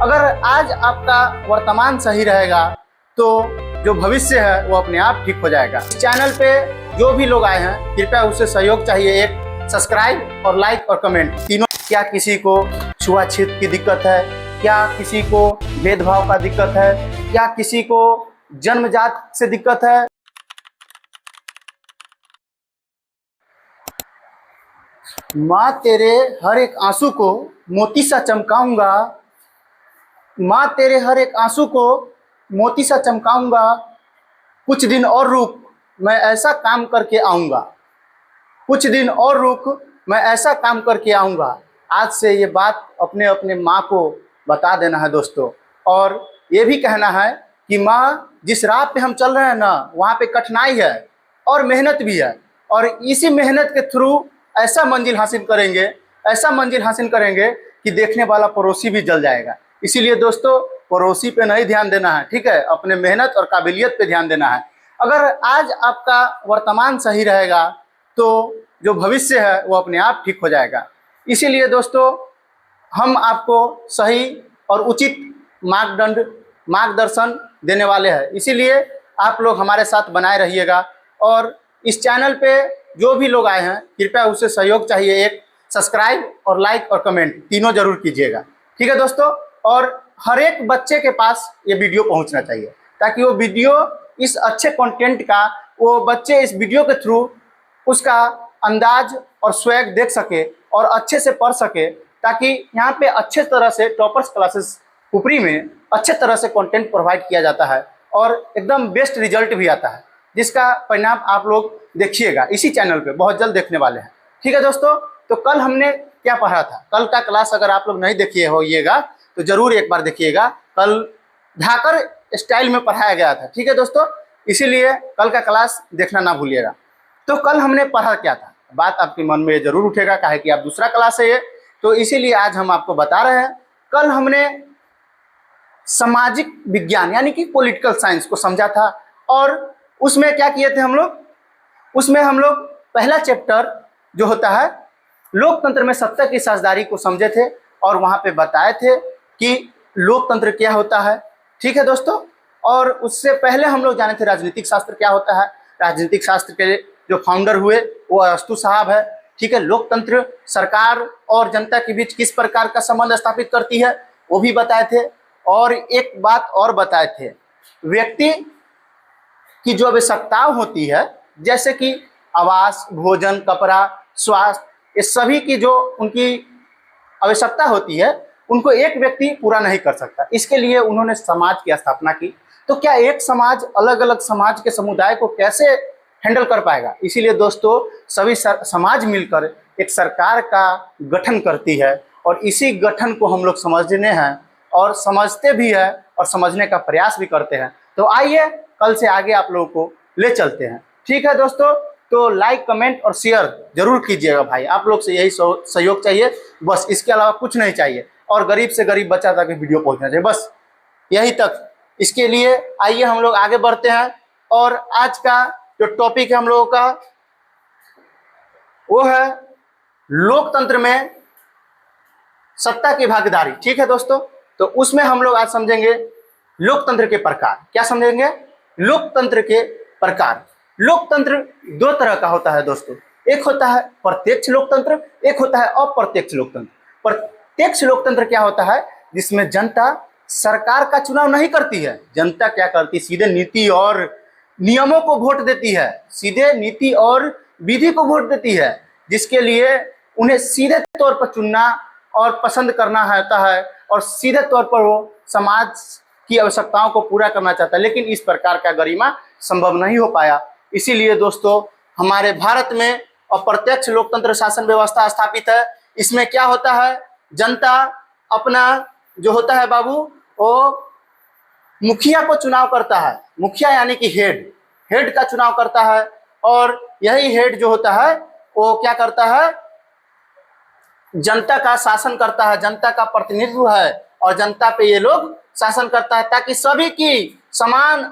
अगर आज आपका वर्तमान सही रहेगा तो जो भविष्य है वो अपने आप ठीक हो जाएगा। इस चैनल पे जो भी लोग आए हैं कृपया उससे सहयोग चाहिए, एक सब्सक्राइब और लाइक और कमेंट तीनों। क्या किसी को छुआछूत की दिक्कत है, क्या किसी को भेदभाव का दिक्कत है, क्या किसी को जन्मजात से दिक्कत है? माँ तेरे हर एक आंसू को मोती सा चमकाऊंगा, माँ तेरे हर एक आंसू को मोती सा चमकाऊंगा, कुछ दिन और रुक मैं ऐसा काम करके आऊँगा, कुछ दिन और रुक मैं ऐसा काम करके आऊँगा। आज से ये बात अपने अपने माँ को बता देना है दोस्तों, और ये भी कहना है कि माँ जिस राह पे हम चल रहे हैं ना, वहाँ पे कठिनाई है और मेहनत भी है, और इसी मेहनत के थ्रू ऐसा मंजिल हासिल करेंगे, ऐसा मंजिल हासिल करेंगे कि देखने वाला पड़ोसी भी जल जाएगा। इसीलिए दोस्तों पड़ोसी पे नहीं ध्यान देना है, ठीक है, अपने मेहनत और काबिलियत पे ध्यान देना है। अगर आज आपका वर्तमान सही रहेगा तो जो भविष्य है वो अपने आप ठीक हो जाएगा। इसीलिए दोस्तों हम आपको सही और उचित मार्गदर्शन देने वाले हैं, इसीलिए आप लोग हमारे साथ बनाए रहिएगा। और इस चैनल पे जो भी लोग आए हैं कृपया उससे सहयोग चाहिए, एक सब्सक्राइब और लाइक और कमेंट तीनों जरूर कीजिएगा, ठीक है दोस्तों। और हर एक बच्चे के पास ये वीडियो पहुंचना चाहिए ताकि वो वीडियो इस अच्छे कंटेंट का वो बच्चे इस वीडियो के थ्रू उसका अंदाज और स्वैग देख सके और अच्छे से पढ़ सके, ताकि यहाँ पे अच्छे तरह से टॉपर्स क्लासेस ऊपरी में अच्छे तरह से कंटेंट प्रोवाइड किया जाता है और एकदम बेस्ट रिजल्ट भी आता है, जिसका परिणाम आप लोग देखिएगा इसी चैनल पे बहुत जल्द देखने वाले हैं, ठीक है दोस्तों। तो कल हमने क्या पढ़ा था, कल का क्लास अगर आप लोग नहीं देखिए होइएगा तो जरूर एक बार देखिएगा। कल धाकर स्टाइल में पढ़ाया गया था, ठीक है दोस्तों, इसीलिए कल का क्लास देखना ना भूलिएगा। तो कल हमने पढ़ा क्या था, बात आपके मन में जरूर उठेगा, काहे कि आप दूसरा क्लास है ये, तो इसीलिए आज हम आपको बता रहे हैं। कल हमने सामाजिक विज्ञान यानी कि पॉलिटिकल साइंस को समझा था, और उसमें क्या किए थे हम लोग, उसमें हम लोग पहला चैप्टर जो होता है लोकतंत्र में सत्ता की साझेदारी को समझे थे, और वहाँ पे बताए थे कि लोकतंत्र क्या होता है, ठीक है दोस्तों। और उससे पहले हम लोग जाने थे राजनीतिक शास्त्र क्या होता है। राजनीतिक शास्त्र के जो फाउंडर हुए वो अरस्तू साहब है, ठीक है। लोकतंत्र सरकार और जनता के बीच किस प्रकार का संबंध स्थापित करती है वो भी बताए थे, और एक बात और बताए थे, व्यक्ति की जो आवश्यकताएं होती है जैसे कि आवास, भोजन, कपड़ा, स्वास्थ्य, इस सभी की जो उनकी आवश्यकता होती है उनको एक व्यक्ति पूरा नहीं कर सकता, इसके लिए उन्होंने समाज की स्थापना की। तो क्या एक समाज अलग अलग समाज के समुदाय को कैसे हैंडल कर पाएगा, इसीलिए दोस्तों सभी समाज मिलकर एक सरकार का गठन करती है, और इसी गठन को हम लोग समझने हैं और समझते भी हैं और समझने का प्रयास भी करते हैं। तो आइए कल से आगे आप लोगों को ले चलते हैं, ठीक है दोस्तों। तो लाइक, कमेंट और शेयर जरूर कीजिएगा भाई, आप लोग से यही सहयोग चाहिए, बस इसके अलावा कुछ नहीं चाहिए। और गरीब से गरीब बच्चा तक वीडियो पहुंचना चाहिए, बस यही तक। इसके लिए आइए हम लोग आगे बढ़ते हैं, और आज का जो टॉपिक है हम लोगों का वो है लोकतंत्र में सत्ता की भागीदारी, ठीक है दोस्तों। तो उसमें हम लोग आज समझेंगे लोकतंत्र के प्रकार। क्या समझेंगे? लोकतंत्र के प्रकार। लोकतंत्र दो तरह का होता है दोस्तों, एक होता है प्रत्यक्ष लोकतंत्र, एक होता है अप्रत्यक्ष लोकतंत्र। प्रत्यक्ष लोकतंत्र क्या होता है, जिसमें जनता सरकार का चुनाव नहीं करती है, जनता क्या करती है, सीधे नीति और नियमों को वोट देती है, सीधे नीति और विधि को वोट देती है, जिसके लिए उन्हें सीधे तौर पर चुनना और पसंद करना होता है, और सीधे तौर पर वो समाज की आवश्यकताओं को पूरा करना चाहता है। लेकिन इस प्रकार का गरिमा संभव नहीं हो पाया, इसीलिए दोस्तों हमारे भारत में अप्रत्यक्ष लोकतंत्र शासन व्यवस्था स्थापित है। इसमें क्या होता है, जनता अपना जो होता है बाबू वो मुखिया को चुनाव करता है, मुखिया यानी कि हेड का चुनाव करता है, और यही हेड जो होता है वो क्या करता है, जनता का शासन करता है, जनता का प्रतिनिधित्व है, और जनता पे ये लोग शासन करता है, ताकि सभी की समान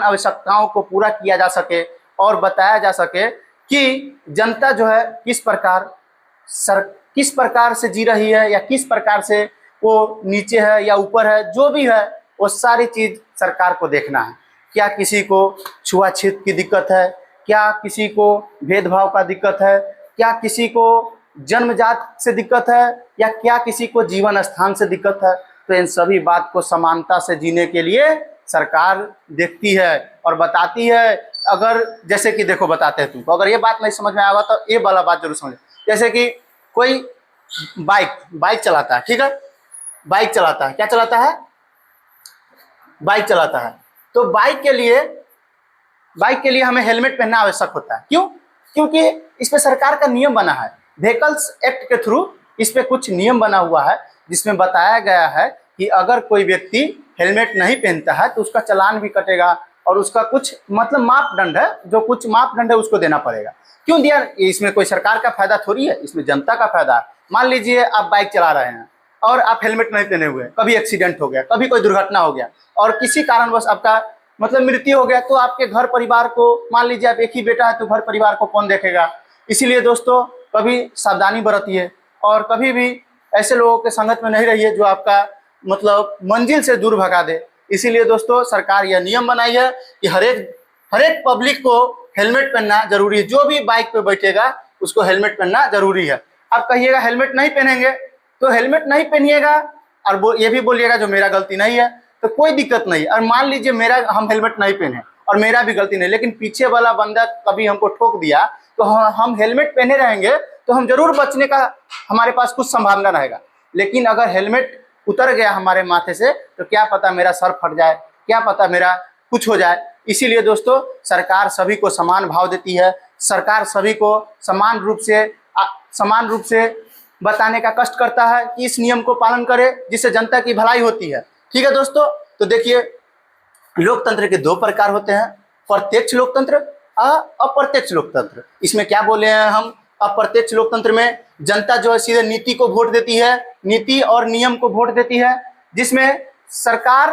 आवश्यकताओं को पूरा किया जा सके, और बताया जा सके कि जनता जो है किस प्रकार से जी रही है या किस प्रकार से वो नीचे है या ऊपर है, जो भी है वो सारी चीज़ सरकार को देखना है। क्या किसी को छुआछूत की दिक्कत है, क्या किसी को भेदभाव का दिक्कत है, क्या किसी को जन्मजात से दिक्कत है, या क्या किसी को जीवन स्थान से दिक्कत है, तो इन सभी बात को समानता से जीने के लिए सरकार देखती है और बताती है। अगर जैसे कि देखो बताते हैं तुमको, अगर ये बात नहीं समझ में आया तो ये वाला बात जरूर समझ। जैसे कि कोई बाइक चलाता है, ठीक है, बाइक चलाता है, क्या चलाता है, बाइक चलाता है, तो बाइक के लिए हमें हेलमेट पहनना आवश्यक होता है। क्यों? क्योंकि इस पे सरकार का नियम बना है, व्हीकल्स एक्ट के थ्रू इस पे कुछ नियम बना हुआ है जिसमें बताया गया है कि अगर कोई व्यक्ति हेलमेट नहीं पहनता है तो उसका चालान भी कटेगा और उसका कुछ मतलब मापदंड है, जो कुछ मापदंड है उसको देना पड़ेगा। क्यों दिया? इसमें कोई सरकार का फायदा थोड़ी है, इसमें जनता का फायदा है। मान लीजिए आप बाइक चला रहे हैं और आप हेलमेट नहीं पहने हुए, कभी एक्सीडेंट हो गया, कभी कोई दुर्घटना हो गया और किसी कारणवश आपका मतलब मृत्यु हो गया, तो आपके घर परिवार को, मान लीजिए आप एक ही बेटा है तो घर परिवार को कौन देखेगा? इसीलिए दोस्तों कभी सावधानी बरतिए और कभी भी ऐसे लोगों के संगत में नहीं रहिए जो आपका मतलब मंजिल से दूर भगा दे। इसीलिए दोस्तों सरकार यह नियम बनाई है कि हर एक पब्लिक को हेलमेट पहनना जरूरी है। जो भी बाइक पे बैठेगा उसको हेलमेट पहनना जरूरी है। आप कहिएगा हेलमेट नहीं पहनेंगे, तो हेलमेट नहीं पहनिएगा और ये भी बोलिएगा जो मेरा गलती नहीं है, तो कोई दिक्कत नहीं। और मान लीजिए हम हेलमेट नहीं पहने और मेरा भी गलती नहीं, लेकिन पीछे वाला बंदा कभी हमको ठोक दिया तो हम हेलमेट पहने रहेंगे तो हम जरूर बचने का हमारे पास कुछ संभावना रहेगा। लेकिन अगर हेलमेट उतर गया हमारे माथे से तो क्या पता मेरा सर फट जाए, क्या पता मेरा कुछ हो जाए। इसीलिए दोस्तों सरकार सभी को समान भाव देती है, सरकार सभी को समान रूप से बताने का कष्ट करता है कि इस नियम को पालन करे जिससे जनता की भलाई होती है। ठीक है दोस्तों, तो देखिए लोकतंत्र के दो प्रकार होते हैं, प्रत्यक्ष लोकतंत्र, अप्रत्यक्ष लोकतंत्र। इसमें क्या बोले हैं हम? अप्रत्यक्ष लोकतंत्र में जनता जो है सीधे नीति को वोट देती है, नीति और नियम को वोट देती है, जिसमें सरकार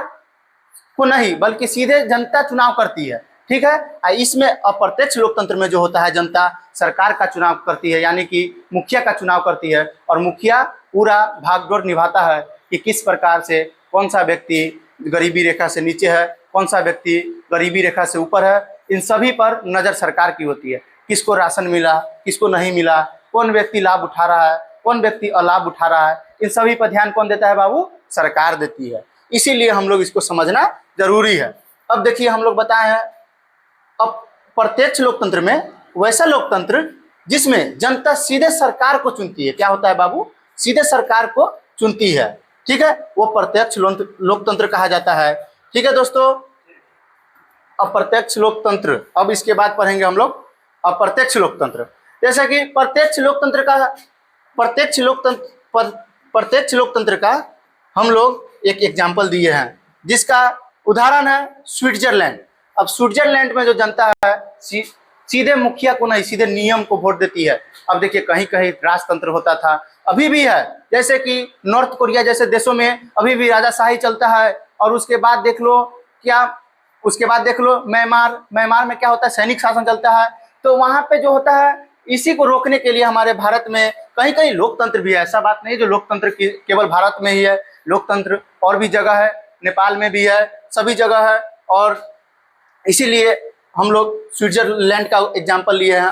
को नहीं बल्कि सीधे जनता चुनाव करती है। ठीक है। इसमें अप्रत्यक्ष लोकतंत्र में जो होता है जनता सरकार का चुनाव करती है, यानी कि मुखिया का चुनाव करती है और मुखिया पूरा भागदौड़ निभाता है कि किस प्रकार से कौन सा व्यक्ति गरीबी रेखा से नीचे है, कौन सा व्यक्ति गरीबी रेखा से ऊपर है। इन सभी पर नज़र सरकार की होती है, किसको राशन मिला, किसको नहीं मिला, कौन व्यक्ति लाभ उठा रहा है, कौन व्यक्ति अलाभ उठा रहा है, इन सभी पर ध्यान कौन देता है बाबू? सरकार देती है। इसीलिए हम लोग इसको समझना जरूरी है। अब देखिए हम लोग बताए हैं अब प्रत्यक्ष लोकतंत्र में वैसा लोकतंत्र जिसमें जनता सीधे सरकार को चुनती है। क्या होता है बाबू? सीधे सरकार को चुनती है। ठीक है, वो प्रत्यक्ष लोकतंत्र कहा जाता है। ठीक है दोस्तों, अप्रत्यक्ष लोकतंत्र, अब इसके बाद पढ़ेंगे हम लोग अप्रत्यक्ष लोकतंत्र। जैसा कि प्रत्यक्ष लोकतंत्र का हम लोग एक एग्जाम्पल दिए हैं, जिसका उदाहरण है स्विट्जरलैंड। अब स्विट्जरलैंड में जो जनता है सीधे मुखिया को नहीं, सीधे नियम को वोट देती है। अब देखिए कहीं कहीं राजतंत्र होता था, अभी भी है, जैसे कि नॉर्थ कोरिया जैसे देशों में अभी भी राजाशाही चलता है। और उसके बाद देख लो म्यांमार में क्या होता है? सैनिक शासन चलता है। तो वहाँ पे जो होता है, इसी को रोकने के लिए हमारे भारत में कहीं कहीं लोकतंत्र भी है। ऐसा बात नहीं जो लोकतंत्र केवल भारत में ही है, लोकतंत्र और भी जगह है, नेपाल में भी है, सभी जगह है। और इसीलिए हम लोग स्विट्जरलैंड का एग्जाम्पल लिए हैं,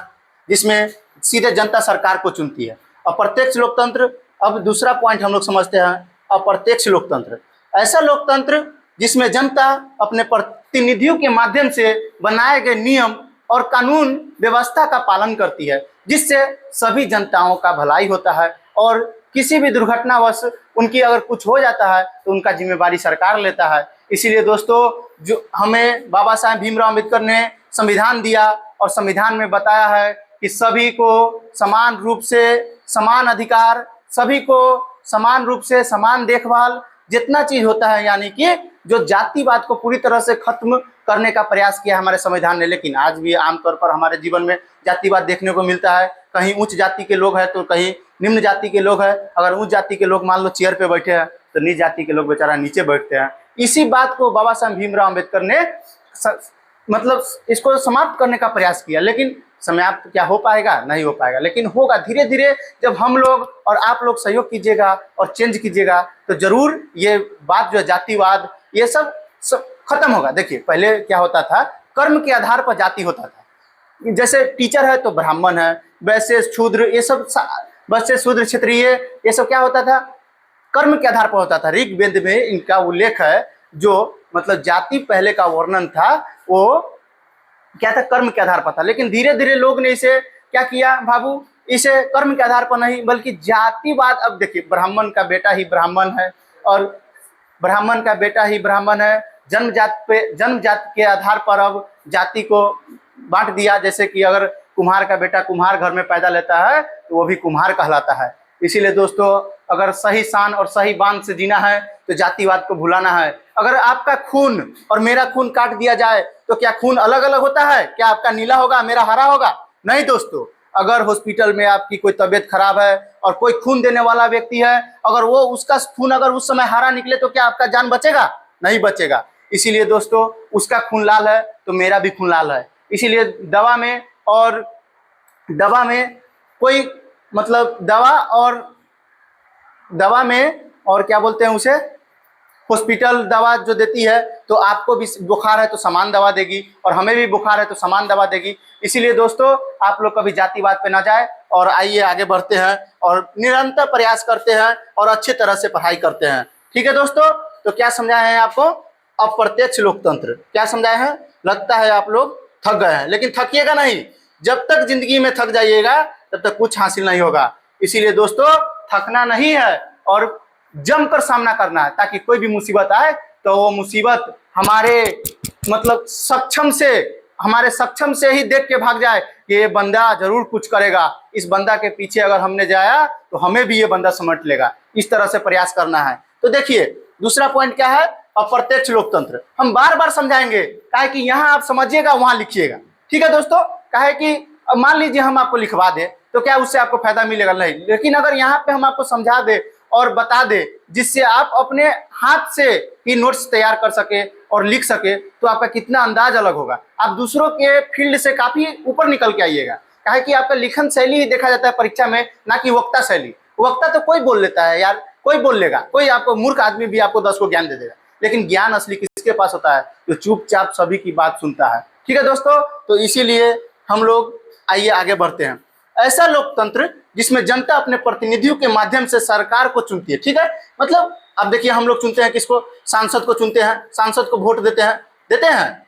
जिसमें सीधे जनता सरकार को चुनती है। अप्रत्यक्ष लोकतंत्र, अब दूसरा पॉइंट हम लोग समझते हैं अप्रत्यक्ष लोकतंत्र। ऐसा लोकतंत्र जिसमें जनता अपने प्रतिनिधियों के माध्यम से बनाए गए नियम और कानून व्यवस्था का पालन करती है, जिससे सभी जनताओं का भलाई होता है। और किसी भी दुर्घटनावश उनकी अगर कुछ हो जाता है तो उनका जिम्मेवारी सरकार लेता है। इसीलिए दोस्तों जो हमें बाबा साहेब भीमराव अम्बेडकर ने संविधान दिया और संविधान में बताया है कि सभी को समान रूप से समान अधिकार, सभी को समान रूप से समान देखभाल, जितना चीज होता है, यानी कि जो जातिवाद को पूरी तरह से खत्म करने का प्रयास किया हमारे संविधान ने। लेकिन आज भी आमतौर पर हमारे जीवन में जातिवाद देखने को मिलता है। कहीं उच्च जाति के लोग हैं तो कहीं निम्न जाति के लोग हैं। अगर उच्च जाति के लोग मान लो चेयर पे बैठे हैं तो नीच जाति के लोग बेचारा नीचे बैठते हैं। इसी बात को बाबा साहब भीमराव अम्बेडकर ने मतलब इसको समाप्त करने का प्रयास किया, लेकिन समाप्त क्या हो पाएगा? नहीं हो पाएगा, लेकिन होगा धीरे धीरे। जब हम लोग और आप लोग सहयोग कीजिएगा और चेंज कीजिएगा तो जरूर ये बात जो है जातिवाद ये सब खत्म होगा। देखिए पहले क्या होता था, कर्म के आधार पर जाति होता था। जैसे टीचर है तो ब्राह्मण है, वैसे शूद्र, ये सब वैसे शूद्र क्षत्रिय, ये सब क्या होता था? कर्म के आधार पर होता था। ऋग्वेद में इनका उल्लेख है, जो मतलब जाति पहले का वर्णन था वो क्या था? कर्म के आधार पर था। लेकिन धीरे धीरे लोग ने इसे क्या किया बाबू? इसे कर्म के आधार पर नहीं बल्कि जातिवाद। अब देखिए ब्राह्मण का बेटा ही ब्राह्मण है और ब्राह्मण का बेटा ही ब्राह्मण है। जन्म जात के आधार पर अब जाति को बांट दिया। जैसे कि अगर कुम्हार का बेटा कुम्हार घर में पैदा लेता है तो वो भी कुम्हार कहलाता है। इसीलिए दोस्तों अगर सही शान और सही बांध से जीना है तो जातिवाद को भुलाना है। अगर आपका खून और मेरा खून काट दिया जाए तो क्या खून अलग अलग होता है? क्या आपका नीला होगा मेरा हरा होगा? नहीं दोस्तों। अगर हॉस्पिटल में आपकी कोई तबीयत खराब है और कोई खून देने वाला व्यक्ति है, अगर वो उसका खून अगर उस समय हरा निकले तो क्या आपका जान बचेगा? नहीं बचेगा। इसीलिए दोस्तों उसका खून लाल है तो मेरा भी खून लाल है। इसीलिए दवा में कोई मतलब दवा में और क्या बोलते हैं उसे, हॉस्पिटल दवा जो देती है तो आपको भी बुखार है तो समान दवा देगी और हमें भी बुखार है तो समान दवा देगी। इसीलिए दोस्तों आप लोग कभी जातिवाद पे ना जाए और आइए आगे बढ़ते हैं और निरंतर प्रयास करते हैं और अच्छी तरह से पढ़ाई करते हैं। ठीक है दोस्तों, तो क्या समझाए हैं आपको? अप्रत्यक्ष लोकतंत्र क्या समझाए हैं? लगता है आप लोग थक गए हैं, लेकिन थकिएगा नहीं। जब तक जिंदगी में थक जाइएगा तब तक कुछ हासिल नहीं होगा। इसीलिए दोस्तों थकना नहीं है और जमकर सामना करना है, ताकि कोई भी मुसीबत आए तो वो मुसीबत हमारे सक्षम से ही देख के भाग जाए कि ये बंदा जरूर कुछ करेगा। इस बंदा के पीछे अगर हमने जाया तो हमें भी ये बंदा समझ लेगा। इस तरह से प्रयास करना है। तो देखिए दूसरा पॉइंट क्या है? अप्रत्यक्ष लोकतंत्र। हम बार बार समझाएंगे, काहे कि यहाँ आप समझिएगा वहां लिखिएगा। ठीक है दोस्तों, काहे कि मान लीजिए हम आपको लिखवा दे तो क्या उससे आपको फायदा मिलेगा? नहीं। लेकिन अगर यहाँ पे हम आपको समझा दे और बता दे जिससे आप अपने हाथ से ही नोट्स तैयार कर सके और लिख सके तो आपका कितना अंदाज अलग होगा। आप दूसरों के फील्ड से काफी ऊपर निकल के आइएगा। काहे कि आपका लिखन शैली ही देखा जाता है परीक्षा में, ना कि वक्ता शैली। वक्ता तो कोई बोल लेता है यार, कोई बोल लेगा, कोई आपको मूर्ख आदमी भी आपको 10 को ज्ञान दे देगा। लेकिन ज्ञान असली किसके पास होता है? जो चुपचाप सभी की बात सुनता है। ठीक है दोस्तों, तो इसीलिए हम लोग आइए आगे बढ़ते हैं। ऐसा लोकतंत्र जिसमें जनता अपने प्रतिनिधियों के माध्यम से सरकार को चुनती है। ठीक है, मतलब अब देखिए हम लोग चुनते हैं किसको? सांसद को चुनते हैं, सांसद को वोट देते हैं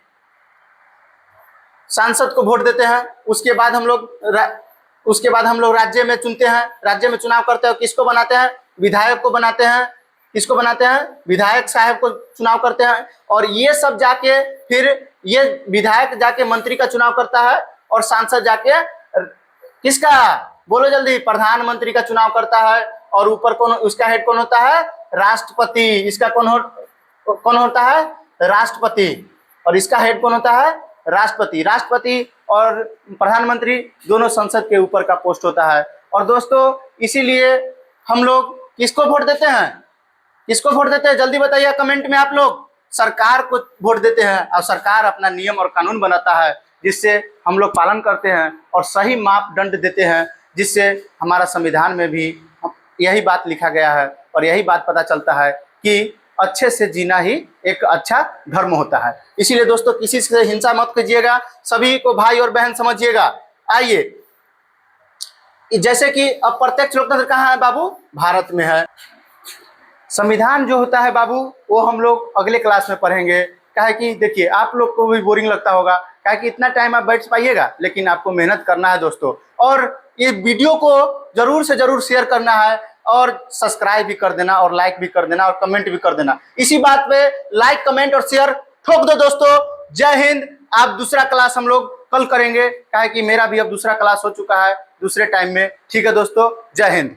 सांसद को वोट देते हैं। उसके बाद हम लोग राज्य में चुनते हैं, राज्य में चुनाव करते हैं। किसको बनाते हैं? विधायक को बनाते हैं। किसको बनाते हैं? विधायक साहब को चुनाव करते हैं। और ये सब जाके फिर ये विधायक जाके मंत्री का चुनाव करता है और सांसद जाके किसका? बोलो जल्दी। प्रधानमंत्री का चुनाव करता है। और ऊपर कौन? उसका हेड कौन होता है? राष्ट्रपति। इसका कौन होता है? राष्ट्रपति। और इसका हेड कौन होता है? राष्ट्रपति। राष्ट्रपति और प्रधानमंत्री दोनों संसद के ऊपर का पोस्ट होता है। और दोस्तों इसीलिए हम लोग किसको वोट देते हैं? किसको वोट देते हैं? जल्दी बताइए कमेंट में आप लोग। सरकार को वोट देते हैं और सरकार अपना नियम और कानून बनाता है जिससे हम लोग पालन करते हैं और सही मापदंड देते हैं, जिससे हमारा संविधान में भी यही बात लिखा गया है और यही बात पता चलता है कि अच्छे से जीना ही एक अच्छा धर्म होता है। इसीलिए दोस्तों किसी से हिंसा मत कीजिएगा, सभी को भाई और बहन समझिएगा। आइए, जैसे कि अप्रत्यक्ष लोकतंत्र कहाँ है बाबू? भारत में है। संविधान जो होता है बाबू वो हम लोग अगले क्लास में पढ़ेंगे। काहे कि देखिए आप लोग को भी बोरिंग लगता होगा, काहे कि इतना टाइम आप बैठ पाइएगा, लेकिन आपको मेहनत करना है दोस्तों। और ये वीडियो को जरूर से जरूर शेयर करना है और सब्सक्राइब भी कर देना और लाइक भी कर देना और कमेंट भी कर देना। इसी बात पे लाइक कमेंट और शेयर ठोक दो दोस्तों। जय हिंद। आप दूसरा क्लास हम लोग कल करेंगे, काहे कि मेरा भी अब दूसरा क्लास हो चुका है दूसरे टाइम में। ठीक है दोस्तों, जय हिंद।